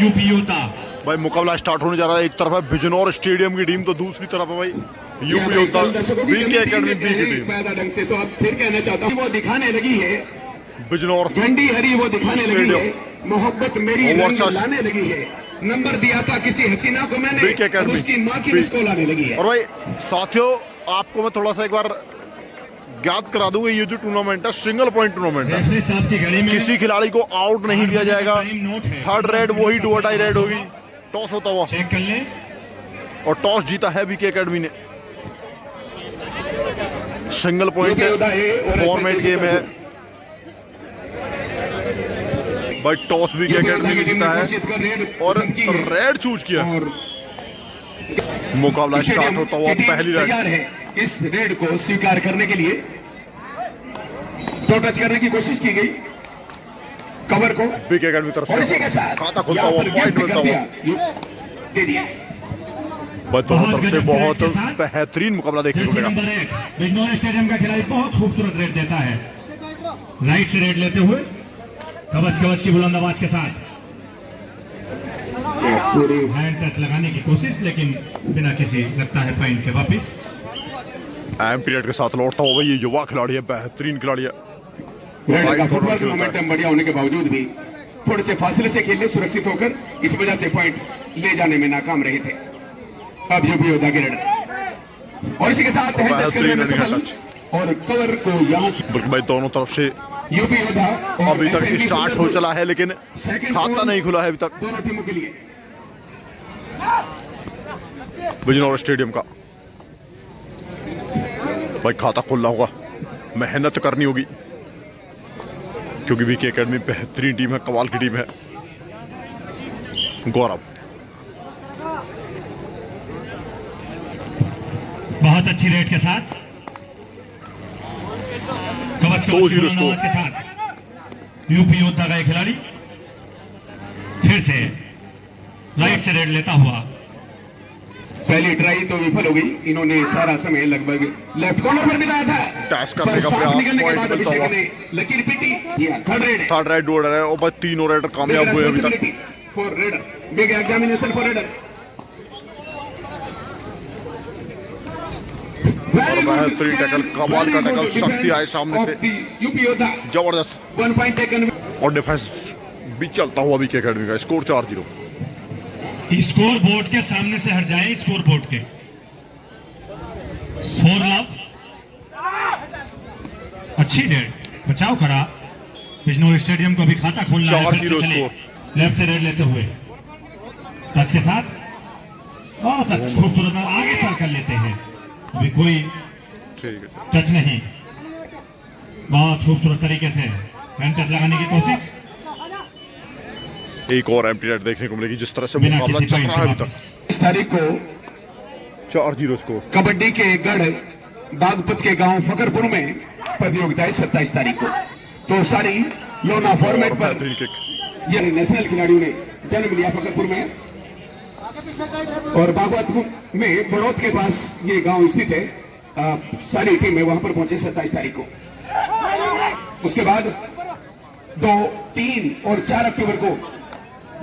UP योद्धा। भाई मुकाबला स्टार्ट होने जा रहा है। एक तरफ है बिजनौर स्टेडियम की टीम तो दूसरी तरफ है भाई यूपी योद्धा बीके एकेडमी बी की टीम। पैदा ढंग से तो अब फिर कहना चाहता हूँ वो दिखाने लगी है बिजनौर झंडी हरी वो दिखाने लगी है मोहब्बत मेरी रंग लाने लगी है। नंबर दिया था किसी हसीना को मैंने बीके एकेडमी उसकी माँ की मिसको लाने लगी है। और भाई साथियों आपको मैं थोड़ा सा एक बार ज्ञात करा दूंगा ये जो टूर्नामेंट है सिंगल पॉइंट टूर्नामेंट है। किसी खिलाड़ी को आउट नहीं दिया जाएगा। थर्ड रेड वही डू और डाई रेड होगी। टॉस होता हुआ चेक कर ले और टॉस जीता है बीके एकेडमी ने। सिंगल पॉइंट फॉर्मेट गेम है भाई। टॉस बीके एकेडमी ने जीता है और रेड चूज किया। मुकाबला स्टार्ट होता हुआ पहली रेड इस रेड को स्वीकार करने के लिए तो टच करने की कोशिश की गई कवर को बीके एकेडमी तरफ और इसी के साथ खाता खुलता हुआ पॉइंट मिलता हुआ दे दिया। दोनों तरफ से बहुत बेहतरीन मुकाबला देखने को मिलेगा। बिजनौर स्टेडियम का खिलाड़ी बहुत खूबसूरत रेड देता है। राइट से रेड लेते हुए कवच कवच की बुलंद आवाज के साथ हैंड टच लगाने की कोशिश लेकिन बिना किसी लगता है पॉइंट के वापिस। एम पीरियड के साथ लौटता हुआ ये युवा खिलाड़ी है बेहतरीन खिलाड़ी है। फुटबॉल का मोमेंटम बढ़िया होने के बावजूद भी थोड़े से फासले से खेलने सुरक्षित होकर इस वजह से पॉइंट ले जाने में नाकाम रहे थे। अब यूपी योद्धा के रेड और इसी के साथ हैंड टच करने में सफल और कवर को यहां से भाई दोनों तरफ से यूपी योद्धा अभी तक स्टार्ट हो चला है लेकिन खाता नहीं खुला है अभी तक दोनों टीमों के लिए। बिजनौर स्टेडियम का भाई खाता खोलना होगा मेहनत करनी होगी क्योंकि बीके एकेडमी बेहतरीन टीम है कमाल की टीम है। गौरव बहुत अच्छी रेड के साथ कवच कवच के साथ यूपी योद्धा का एक खिलाड़ी फिर से राइट से रेड लेता हुआ। पहली ट्राई तो विफल हो गई। इन्होंने सारा समय लगभग लेफ्ट कॉर्नर पर बिताया था। टैच करने का प्रयास पॉइंट मिलता हुआ लकीर PT third red do red और बस तीनों रेडर कामयाब हुए अभी तक। For raider big examination for raider बेहतरीन टैकल कमाल का टैकल शक्ति आए सामने से यूपी योद्धा जबरदस्त 1 पॉइंट टेकन और डिफेंस भी चलता हुआ बीके एकेडमी का। स्कोर 4-0। स्कोर बोर्ड के सामने से हट जाए। स्कोर बोर्ड के 4 लव अच्छी रेड बचाव करा। बिजनौर स्टेडियम को भी खाता खोलना है। 4-0 स्कोर लेफ्ट से रेड लेते हुए टच के साथ बहुत खूबसूरत आगे चल कर लेते हैं। अभी कोई टच नहीं। बहुत खूबसूरत तरीके से हैंड टच लगाने की कोशिश। एक और एम्प्टी रेड देखने को मिलेगी जिस तरह से मुकाबला चल रहा है अभी तक। इस तारीख को 4-0 स्कोर। कबड्डी के गढ़ बागपत के गांव फकरपुर में प्रतियोगिता है 27 तारीख को। तो सारी लोना फॉर्मेट पर ये नेशनल खिलाड़ियों ने जन्म लिया फकरपुर में और बागपत में बड़ौत के पास ये गांव स्थित है। सारी टीमें वहां पर पहुंचे 27 तारीख को। उसके बाद 2, 3 और 4 अक्टूबर को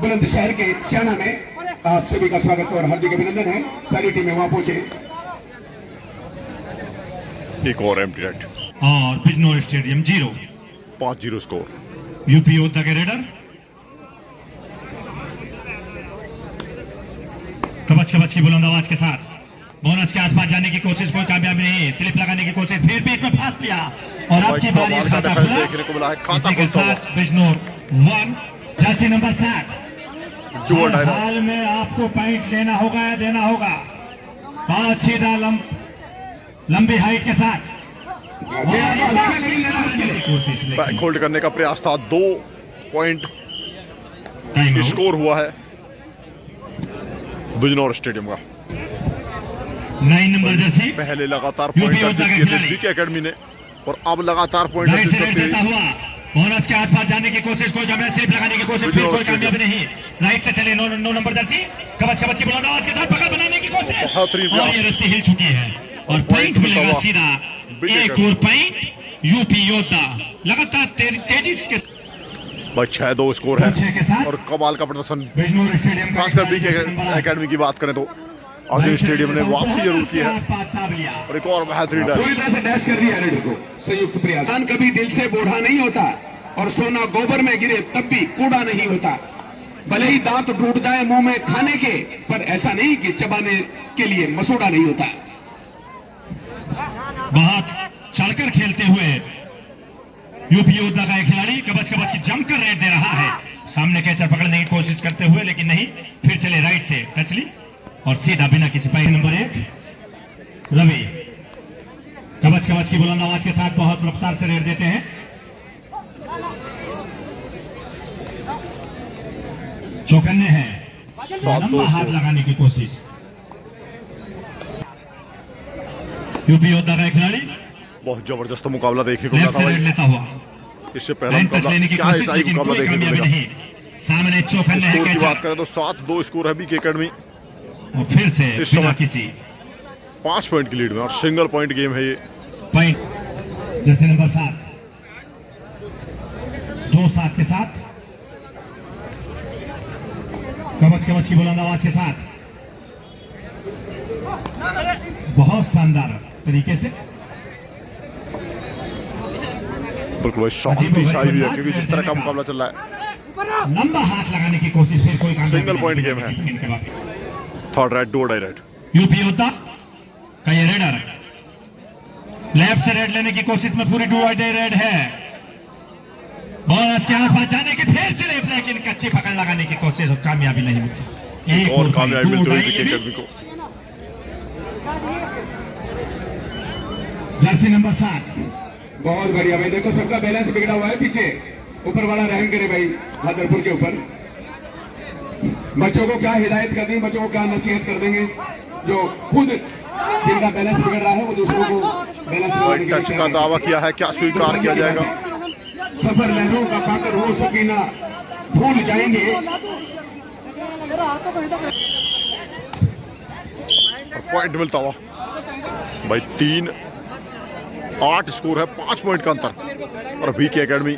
बुलंदशहर के सियाना में आप सभी का स्वागत और हार्दिक अभिनंदन है। सारी टीमें वहां पहुंचे। एक और एम्प्टी रेड और बिजनौर स्टेडियम 0 5-0 स्कोर। यूपी योद्धा के रेडर कवच कवच की बुलंद आवाज के साथ बोनस के आसपास जाने की कोशिश कोई कामयाबी नहीं। स्लिप लगाने की कोशिश फिर बीच में फांस लिया और आपकी बारी खाता खुला देखने को मिला है। खाता के साथ बिजनौर 1 जर्सी नंबर 7। हाल में आपको पॉइंट लेना होगा या देना होगा। बहुत सीधा लंबी हाइट के साथ बैक होल्ड करने का प्रयास था। 2 पॉइंट स्कोर हुआ है बिजनौर स्टेडियम का। 9 नंबर जर्सी पहले लगातार पॉइंट बीके एकेडमी ने और अब लगातार पॉइंट देता हुआ बोनस के आसपास जाने की कोशिश कोई स्लिप लगाने की कोशिश फिर कोई कामयाबी नहीं। राइट से चले 9 नंबर जर्सी कवच कवच की बुलंद आवाज के साथ पकड़ बनाने की कोशिश और ये रस्सी हिल चुकी है और पॉइंट मिलेगा सीधा। एक और पॉइंट यूपी योद्धा लगातार तेजी के भाई 6-2 स्कोर है 6 के साथ और कमाल का प्रदर्शन बिजनौर स्टेडियम का खासकर बीके एकेडमी की बात करें तो अर्जुन स्टेडियम ने वापसी जरूर की है और एक और बेहतरीन पूरी तरह से डैश कर दिया रेडर को। संयुक्त प्रयास। इंसान कभी दिल से बूढ़ा नहीं होता और सोना गोबर में गिरे तब भी कूड़ा नहीं होता। भले ही दांत टूट जाए मुंह में खाने के, पर ऐसा नहीं कि चबाने के लिए मसूड़ा नहीं होता। बहुत चढ़कर खेलते हुए यूपी योद्धा का एक खिलाड़ी कबच कबच की जमकर रेड दे रहा है। सामने कैचर पकड़ने की कोशिश करते हुए, लेकिन नहीं, फिर चले राइट से टच ली और सीधा बिना किसी पाई। नंबर 1 रवि कबच कबच की बुलंद आवाज के साथ बहुत रफ्तार से रेड देते हैं। चौकन्ने हैं, लंबा हाथ लगाने की कोशिश। यूपी योद्धा का एक खिलाड़ी बहुत जबरदस्त मुकाबला देखने को लेफ्ट मिला से था रेड भाई। लेता हुआ इससे पहला लाइन तक लेने की मुकाबला क्या कोशिश, ऐसा ही लेकिन मुकाबला कोई देखने को कामयाबी मिला। नहीं। सामने चौकन्ने स्कोर की हैं बात करें तो 7-2 स्कोर है बीके एकेडमी और फिर से इस बिना समय किसी 5 पॉइंट की लीड में और सिंगल पॉइंट गेम है ये। पॉइंट। जैसे नंबर 7 2-7 के साथ कबच कबच की बुलंद आवाज के साथ बहुत शानदार तरीके से बिल्कुल भाई शांति छाई हुई है क्योंकि जिस तरह का मुकाबला चल रहा है लंबा हाथ लगाने की कोशिश, फिर कोई कामयाबी सिंगल नहीं। पॉइंट गेम है। Third right do die right. UP Yoddha का ये रेडर लेफ्ट से रेड लेने की कोशिश में पूरी डू डे रेड है। बॉल के हाथ बचाने की फिर से लेकिन कच्ची पकड़ लगाने की कोशिश और कामयाबी नहीं मिली। एक और कामयाबी मिलती हुई बीके एकेडमी को। जर्सी नंबर 7 बहुत बढ़िया भाई। देखो सबका बैलेंस बिगड़ा हुआ है पीछे। ऊपर वाला रहम करे भाई हादरपुर के ऊपर। बच्चों को क्या हिदायत कर देंगे, बच्चों को क्या नसीहत कर देंगे जो खुद जिनका बैलेंस बिगड़ रहा है वो दूसरों को बैलेंस टच का दावा किया है, क्या स्वीकार किया जाएगा? सफर लहरों का पाकर वो सकीना भूल जाएंगे। पॉइंट मिलता हुआ भाई 3-8 स्कोर है, 5 पॉइंट का अंतर। और बीके एकेडमी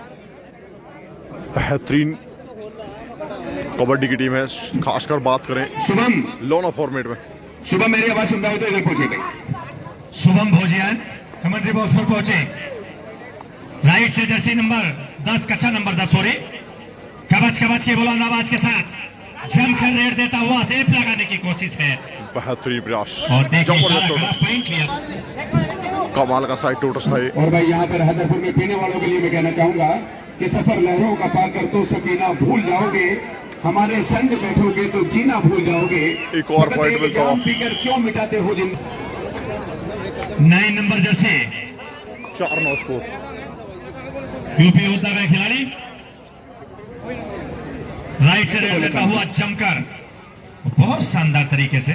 बेहतरीन कबड्डी की टीम है, खासकर बात करें शुभम लोना फॉर्मेट में। शुभम मेरी आवाज सुन रहा हो तो इधर पहुंचे भाई। शुभम भोजियान कमेंट्री बॉक्स पर पहुंचे। राइट से जर्सी नंबर 10 कच्चा नंबर 10 हो रही कबच कबच की बुलंद आवाज के साथ जमकर रेड देता हुआ सेफ लगाने की कोशिश है। बेहतरीन प्रयास और देखिए सारा जबरदस्त पॉइंट लिया। कमाल का साइड टोटस था ये। और भाई यहाँ पर हैदरपुर में पीने वालों के लिए मैं कहना चाहूंगा कि सफर लहरों का पाकर तो सकीना भूल जाओगे, हमारे संग बैठोगे तो जीना भूल जाओगे। एक और पॉइंट मिलता हुआ। पीकर क्यों मिटाते हो जिन 9 number Jersey 4-9 score. UP Yoddha का खिलाड़ी राइट से रेड लेता हुआ जमकर बहुत शानदार तरीके से।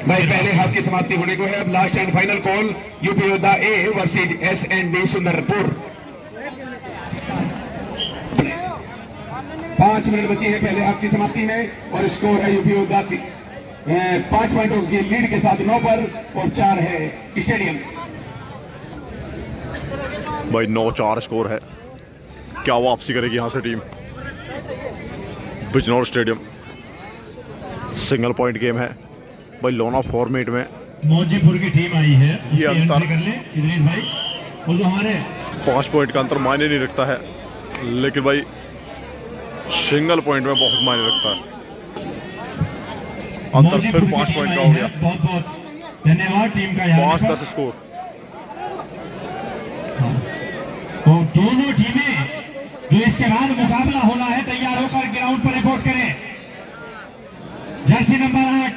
भाई पहले हाफ की समाप्ति होने को है। अब last and final call UP Yoddha A versus SND Sundarpur. 5 minute बचे हैं पहले हाफ की समाप्ति में और स्कोर है यूपी योद्धा 5 पॉइंटों की लीड के साथ 9 पर और 4 है स्टेडियम। भाई 9-4 स्कोर है। क्या वापसी करेगी यहां से team? Bijnor stadium single point game है भाई लोना फॉर्मेट में। मौजीपुर की टीम आई है, ये अंतर कर ले इदरीस भाई। और जो हमारे 5 पॉइंट का अंतर मायने नहीं रखता है, लेकिन भाई सिंगल पॉइंट में बहुत मायने रखता है। अंतर फिर 5 पॉइंट का हो गया। बहुत बहुत धन्यवाद टीम का। 5-10 स्कोर। तो दोनों टीमें जो इसके बाद मुकाबला होना है तैयार होकर ग्राउंड पर रिपोर्ट करें। जर्सी नंबर 8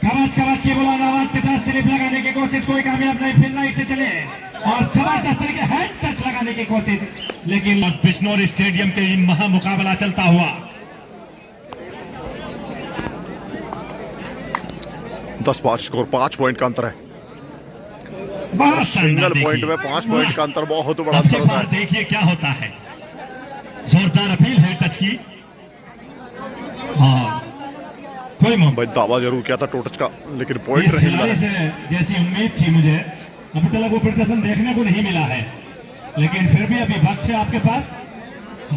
कवच कवच की बुलंद आवाज के साथ स्लिप लगाने की कोशिश, कोई कामयाब नहीं, फिर राइट से चले और जबरदस्त तरीके हेड टच लगाने की कोशिश, लेकिन बिजनौर स्टेडियम के महा मुकाबला चलता हुआ। 10-5 स्कोर, 5 पॉइंट का अंतर है। बहुत सिंगल पॉइंट में 5 पॉइंट का अंतर बहुत बड़ा अंतर होता है। देखिए क्या होता है। जोरदार अपील है टच की। हाँ कोई भाई दावा जरूर किया था टोटच का, लेकिन पॉइंट नहीं मिला है। जैसी उम्मीद थी मुझे, अभी तक वो प्रदर्शन देखने को नहीं मिला है, लेकिन फिर भी अभी वक्त है आपके पास।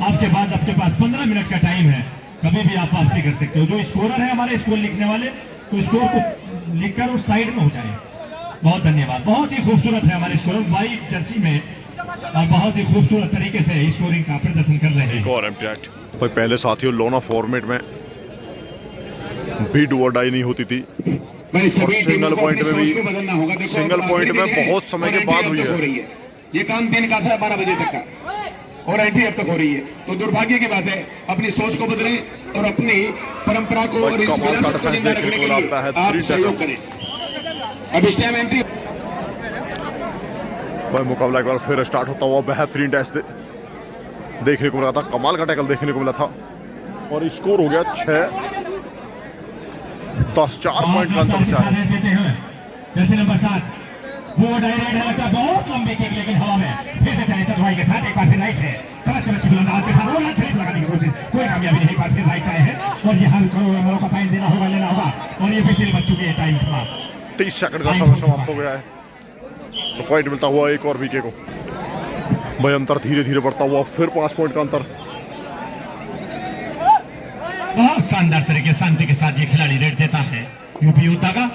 आपके बाद आपके पास 15 मिनट का टाइम है, कभी भी आप वापसी कर सकते हो। जो स्कोरर है हमारे स्कोर लिखने वाले, तो स्कोर को लिखकर उस साइड में हो जाए। बहुत धन्यवाद। बहुत ही खूबसूरत है हमारे स्कोरर व्हाइट जर्सी में, और बहुत ही खूबसूरत तरीके से स्कोरिंग का प्रदर्शन कर रहे हैं। और एम्प्टी भाई पहले साथियों लोना फॉर्मेट में भी डू और डाई नहीं होती थी, भाई सभी सिंगल पॉइंट में भी बदलना होगा। देखो सिंगल पॉइंट में बहुत समय के बाद हुई है। ये काम दिन का था 12 बजे तक का, और एंट्री अब तक हो रही है। तो दुर्भाग्य की बात है, अपनी सोच को बदलें और अपनी परंपरा को और इस विरासत को जिंदा रखने के लिए आप सहयोग करें। अब इस टाइम एंट्री भाई मुकाबला एक बार फिर स्टार्ट होता हुआ बेहतरीन टेस्ट देखने को मिला था, कमाल का टैकल देखने को मिला था, और स्कोर हो गया 6-10, 4 पॉइंट का अंतर बचा है। जैसे नंबर 7 वो डायरेक्ट लगता है, बहुत लंबी किक, लेकिन हवा में फिर से चले चतुराई के साथ। एक बार फिर राइट है, कलश की बुलंदाज के साथ वो रन शरीफ लगाने की कोशिश, कोई कामयाबी नहीं। एक बार फिर राइट आए हैं, और यहाँ मौका फाइन देना होगा, लेना होगा, और ये फिर बच चुकी है। टाइम समाप्त, 30 सेकंड का समय समाप्त हो गया है। तो पॉइंट मिलता हुआ एक और विकेट को। भाई अंतर धीरे धीरे बढ़ता हुआ, फिर 5 पॉइंट का अंतर। बहुत शानदार तरीके शांति के साथ ये खिलाड़ी रेड देता है यूपी यूता का।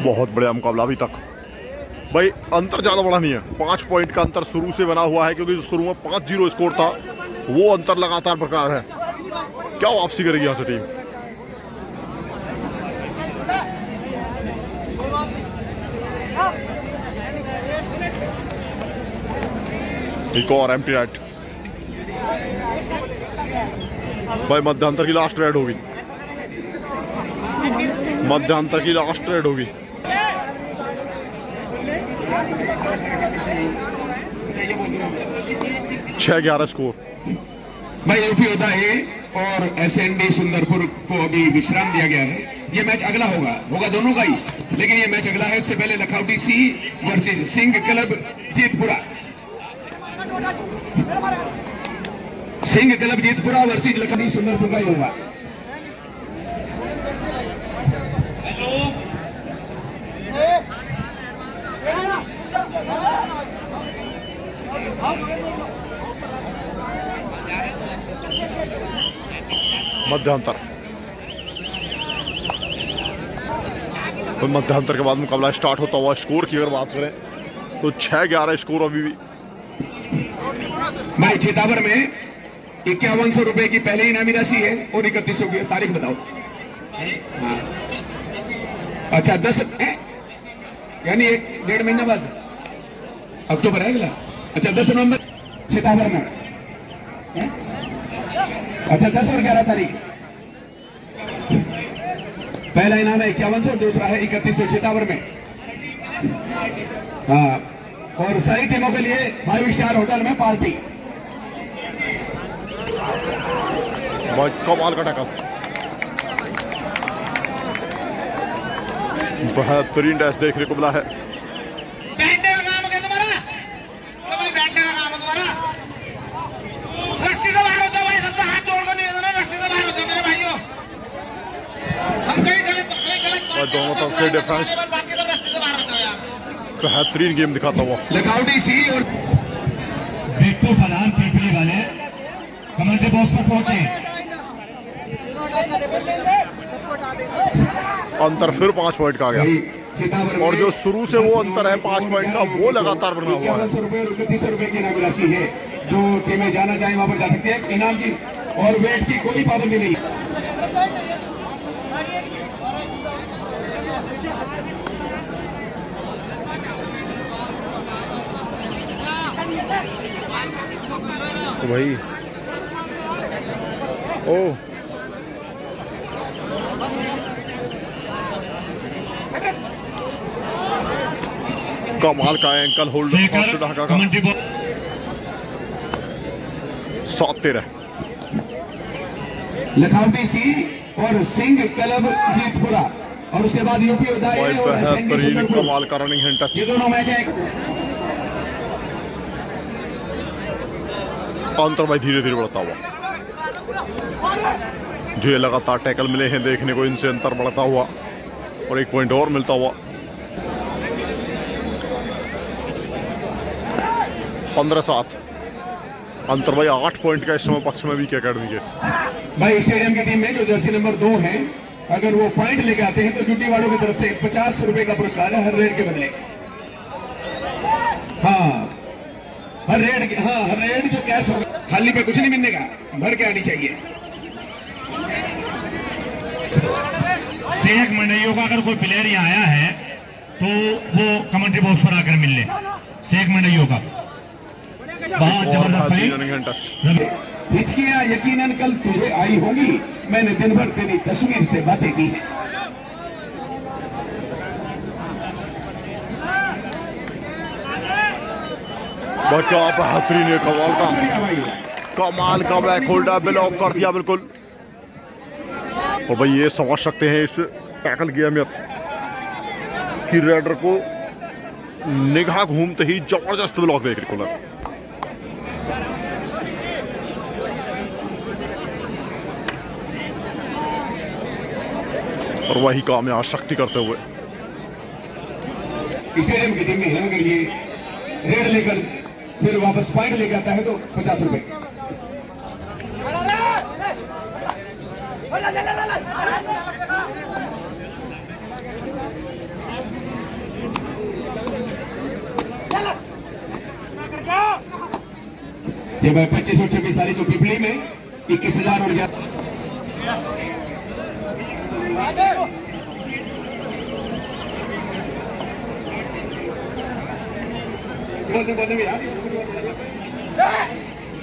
बहुत बढ़िया मुकाबला अभी तक। भाई अंतर ज़्यादा बड़ा नहीं है, 5 पॉइंट का अंतर शुरू से बना हुआ है, क्योंकि शुरू में 5-0 स्कोर था, वो अंतर लगातार बरकरार है। क्या वापसी करेगी यहाँ से टीम? एक और एम्प्टी राइट। भाई मध्यांतर की लास्ट रेड होगी, मध्यांतर की लास्ट रेड होगी। 6-11 स्कोर। भाई यूपी होता है और एसएनडी सुंदरपुर को अभी विश्राम दिया गया है। ये मैच अगला होगा दोनों का ही, लेकिन ये मैच अगला है। इससे पहले Lakhauti C versus Singh club Jeetpura, Singh club Jeetpura versus Lakhauti Sundarpur का ही होगा। मध्यांतर, तो मध्यांतर के बाद मुकाबला स्टार्ट होता हुआ। स्कोर की अगर बात करें तो 6-11 स्कोर अभी भी। भाई छितावर में 5100 रुपए की पहले इनामी राशि है, और 3100 की तारीख बताओ। हाँ। अच्छा 10 यानी 1-1.5 महीना बाद अक्टूबर है अगला। अच्छा 10 नवंबर छितावर में। अच्छा 10 और 11 तारीख पहला इनाम है 5100, दूसरा है 3100 छितावर में। हाँ, और सही टीमों के लिए 5 स्टार होटल में पार्टी। बहुत कमाल का टैकल, बेहतरीन डैश देखने को मिला है। बैठने का काम है तुम्हारा, तो भाई बैठने का काम है तुम्हारा। रस्सी से बाहर होता है भाई, सबसे हाथ जोड़कर निवेदन है, रस्सी से बाहर होते हैं मेरे भाइयों। हम कहीं गलत दोनों तरफ से डिफेंस, बाकी सब रस्सी से बाहर होते हैं यार। बेहतरीन गेम दिखाता हुआ। लखौटी सी और बेटू फलान पीपली वाले कमेंट्री बॉक्स पर पहुंचे। अंतर फिर 5 पॉइंट का आ गया, और जो शुरू से वो अंतर है 5 पॉइंट का, वो लगातार बना हुआ है। 5100 रुपए और 3100 रुपए की इनामी राशि है। जो टीमें जाना चाहें वहां पर जा सकती है। इनाम की और वेट की कोई पाबंदी नहीं। तो भाई ओ कमाल का एंकल होल्ड ढाका का 7-13। लखौटी सी और सिंह क्लब जीतपुरा, और उसके बाद यूपी उदय और एसएनडी बेहतरीन सुंदरपुर। कमाल का रनिंग हैंड टच। ये दोनों मैच है। अंतर भाई धीरे धीरे बढ़ता हुआ। जो ये लगातार टैकल मिले हैं देखने को, इनसे अंतर बढ़ता हुआ और 1 पॉइंट और मिलता हुआ। 15-7 अंतर भाई 8 पॉइंट का इस समय पक्ष में वीके एकेडमी के। भाई स्टेडियम की टीम में जो जर्सी नंबर 2 है, अगर वो पॉइंट लेके आते हैं तो जुटी वालों की तरफ से 50 रुपए का पुरस्कार है हर रेड के बदले। हाँ, हर रेड जो कैश होगा, खाली पे कुछ नहीं मिलने का, भर के आनी चाहिए। सेक मंडइयों का अगर कोई प्लेयर यहाँ आया है तो वो कमेंट्री बॉक्स पर आकर मिल ले। सेक मंडइयों का बहुत जबरदस्त। हिचकियां यकीनन कल तुझे आई होगी, मैंने दिन भर तेरी तस्वीर से बातें की है। बच्चा बेहतरीन है, कमाल का बैक होल्डर ब्लॉक कर दिया बिल्कुल। और भाई ये समझ सकते हैं इस टैकल की अहमियत कि रेडर को निगाह घूमते ही जबरदस्त ब्लॉक देखने को लगा। और वही काम यहाँ शक्ति करते हुए स्टेडियम की टीम में है, अगर ये रेड लेकर फिर वापस पॉइंट लेकर आता है तो 50 रुपए। ये भाई 25 और 26 तारीख को पिपली में 21,000 और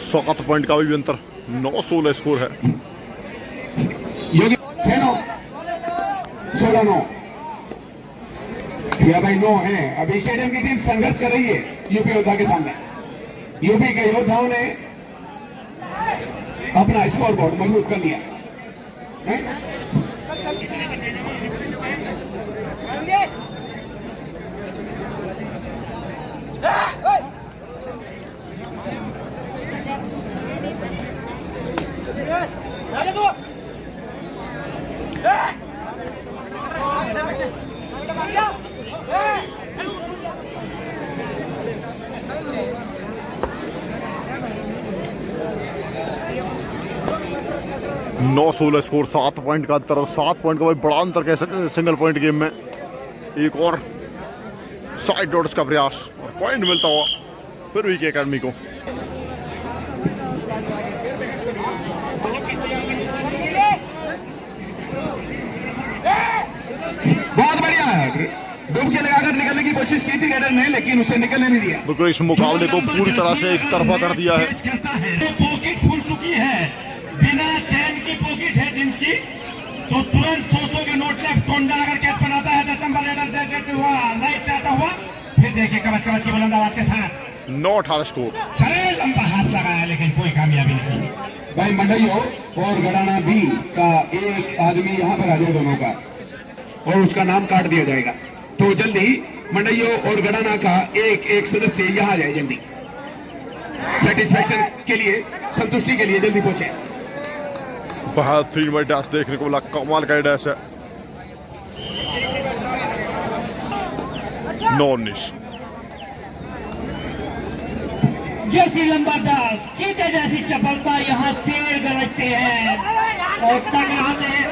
सौ पॉइंट का भी अंतर, 9-16 स्कोर है। योगी 6-9 16-9 भाई 9 है। अभी स्टेडियम की टीम संघर्ष कर रही है यूपी योद्धा के सामने। यूपी के योद्धाओं ने अपना स्कोर बोर्ड मजबूत कर लिया है? नौ 16 स्कोर, 7 पॉइंट का अंतर और 7 पॉइंट का भाई बड़ा अंतर कह सकते हैं सिंगल पॉइंट गेम में। एक और साइड डॉट्स का प्रयास और पॉइंट मिलता हुआ फिर वीके एकेडमी को। बहुत बढ़िया है, डुबकी लगाकर निकलने की कोशिश की थी रेडर ने, लेकिन उसे निकलने नहीं दिया। बिल्कुल इस मुकाबले को पूरी तरह से एक तरफा कर दिया है। पॉकेट खुल चुकी है, बिना चैन की पॉकेट है जींस की, तो तुरंत 100 के नोट लेफ्ट कोंडा अगर कैच बनाता है 10 नंबर रेडर देते हुआ लाइट से आता हुआ, फिर देखिए कवच कवच की बुलंद आवाज के साथ 9-18 स्कोर। चले लंबा हाथ लगाया लेकिन कोई कामयाबी नहीं। भाई मंडइयों और गड़ाना बी का एक आदमी यहाँ पर आ जाए दोनों का, और उसका नाम काट दिया जाएगा। तो जल्दी मंडइयों और गड़ाना का एक सदस्य यहाँ आ जाए, जल्दी सेटिस्फैक्शन के लिए, संतुष्टि के लिए जल्दी पहुंचे। बेहतरीन भाई डैश देखने को मिला, कमाल का डैश है। 9-19 जैसी लंबा 10 चीते जैसी चपलता, यहाँ शेर गरजते हैं और टकराते हैं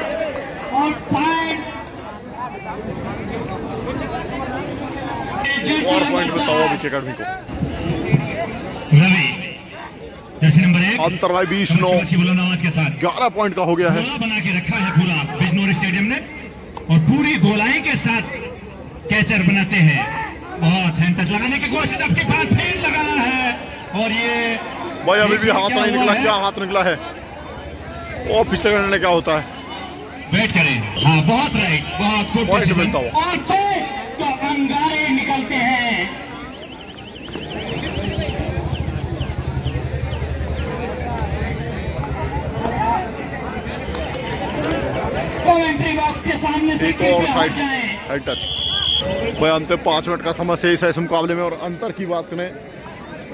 और पॉइंट और पॉइंट मिलता हुआ वीके एकेडमी को। रवि जैसे नंबर 1 अंतर भाई 20-9 बुलंद आवाज के साथ 11 पॉइंट का हो गया है। गोला बना के रखा है पूरा बिजनौर स्टेडियम ने, और पूरी गोलाई के साथ कैचर बनाते हैं। बहुत हैंड टच लगाने की कोशिश, आपके पास फेर लगा है और ये भाई अभी भी हाथ नहीं निकला। क्या हाथ निकला है? और पिछले करने क्या होता है? वेट करें। हाँ बहुत राइट, बहुत गुड पॉइंट मिलता हुआ। और तो अंगारे निकलते हैं। कमेंट्री बॉक्स के सामने से एक और साइड हेड टच। भाई अंत 5 मिनट का समय से इस मुकाबले में, और अंतर की बात करें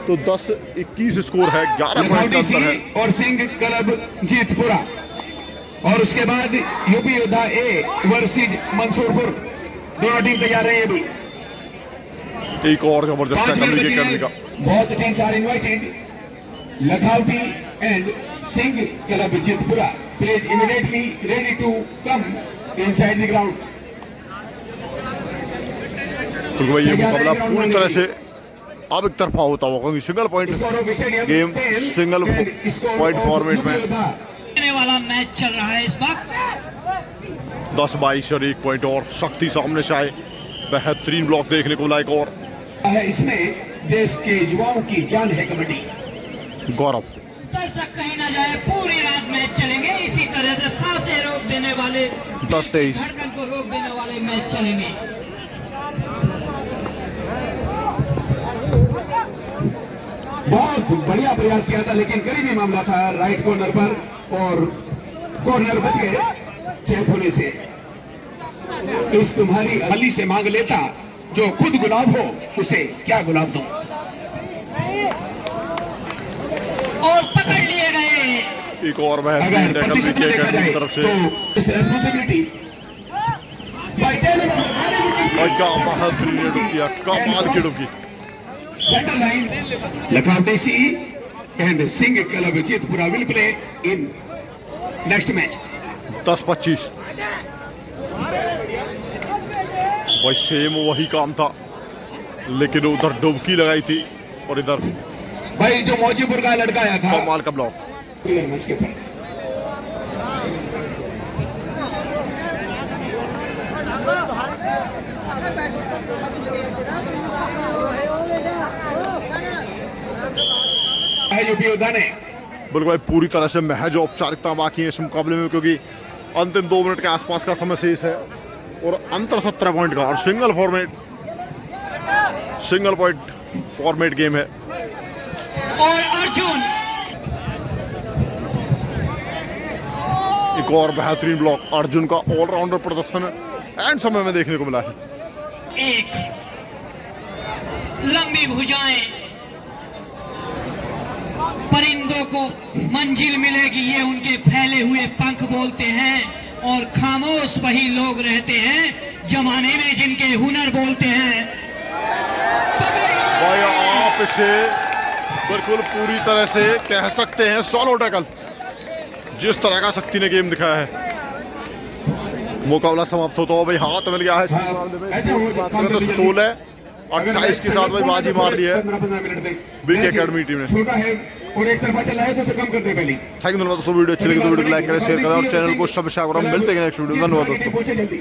तो 10-21 स्कोर है, 11 पॉइंट का अंतर है। और सिंह क्लब जीतपुरा और उसके बाद UP Yoddha A versus Mansurpur, दोनों टीम तैयार रहे हैं अभी। एक और जबरदस्त 5 टैकल मिनट विकेट बचे करने का। हैं। Both teams are invited. Lakhawati and Singh club Chitpura please immediately ready to come inside the ground. क्योंकि भाई ये मुकाबला पूरी तरह से अब एक तरफा होता होगा क्योंकि single point game, single point format में वाला मैच चल रहा है इस वक्त। 10-22 और 1 पॉइंट और शक्ति सामने से आए। बेहतरीन ब्लॉक देखने को मिला एक और। इसमें देश के युवाओं की जान है कबड्डी। गौरव दर्शक कहीं ना जाए, पूरी रात मैच चलेंगे इसी तरह से। सांसें रोक देने वाले, 10-23 धड़कन को रोक देने वाले मैच चलेंगे। बहुत बढ़िया प्रयास किया था लेकिन करीबी मामला था राइट कॉर्नर पर, और कॉर्नर बच गए चेक होने से। इस तुम्हारी अली से मांग लेता, जो खुद गुलाब हो उसे क्या गुलाब दूं। और पकड़ लिए गए। एक और बेहतरीन अगर टैकल प्रतिशत में विकेट देखा की जाए तरफ से। तो इस रेस्पॉन्सिबिलिटी और क्या बेहतरीन डुबकी, कमाल की डुबकी। Centre line Lakhawati C and Singh club Chitpura will play in next match. 10-25 भाई सेम वही काम था लेकिन उधर डुबकी लगाई थी और इधर भाई जो मौजीपुर का लड़का आया था कमाल का ब्लॉक। मैच के ऊपर यूपी योद्धा ने बिल्कुल भाई पूरी तरह से महज औपचारिकता बाकी है इस मुकाबले में क्योंकि अंतिम 2 मिनट के आसपास का समय शेष है और अंतर 17 पॉइंट का और सिंगल पॉइंट फॉर्मेट गेम है। और अर्जुन एक और बेहतरीन ब्लॉक अर्जुन का ऑलराउंडर प्रदर्शन एंड समय में देखने को मिला है। एक लंबी भुजाएं, परिंदों को मंजिल मिलेगी ये उनके फैले हुए पंख बोलते हैं, और खामोश वही लोग रहते हैं जमाने में जिनके हुनर बोलते हैं। भाई आप इसे बिल्कुल पूरी तरह से कह सकते हैं सोलो टैकल, जिस तरह का शक्ति ने गेम दिखाया है। मुकाबला समाप्त होता हो भाई, हाथ मिल गया है। तो 16-28 के साथ भाई बाजी मार दी है 15 मिनट में बीके एकेडमी टीम ने। छोटा है और एक तरफा चला है तो उसे कम कर दे पहले। थैंक यू धन्यवाद दोस्तों। वीडियो अच्छी लगी तो वीडियो को लाइक करें, शेयर करें और चैनल को सब्सक्राइब करें। मिलते हैं नेक्स्ट वीडियो। धन्यवाद दोस्तों। पहुंचे जल्दी।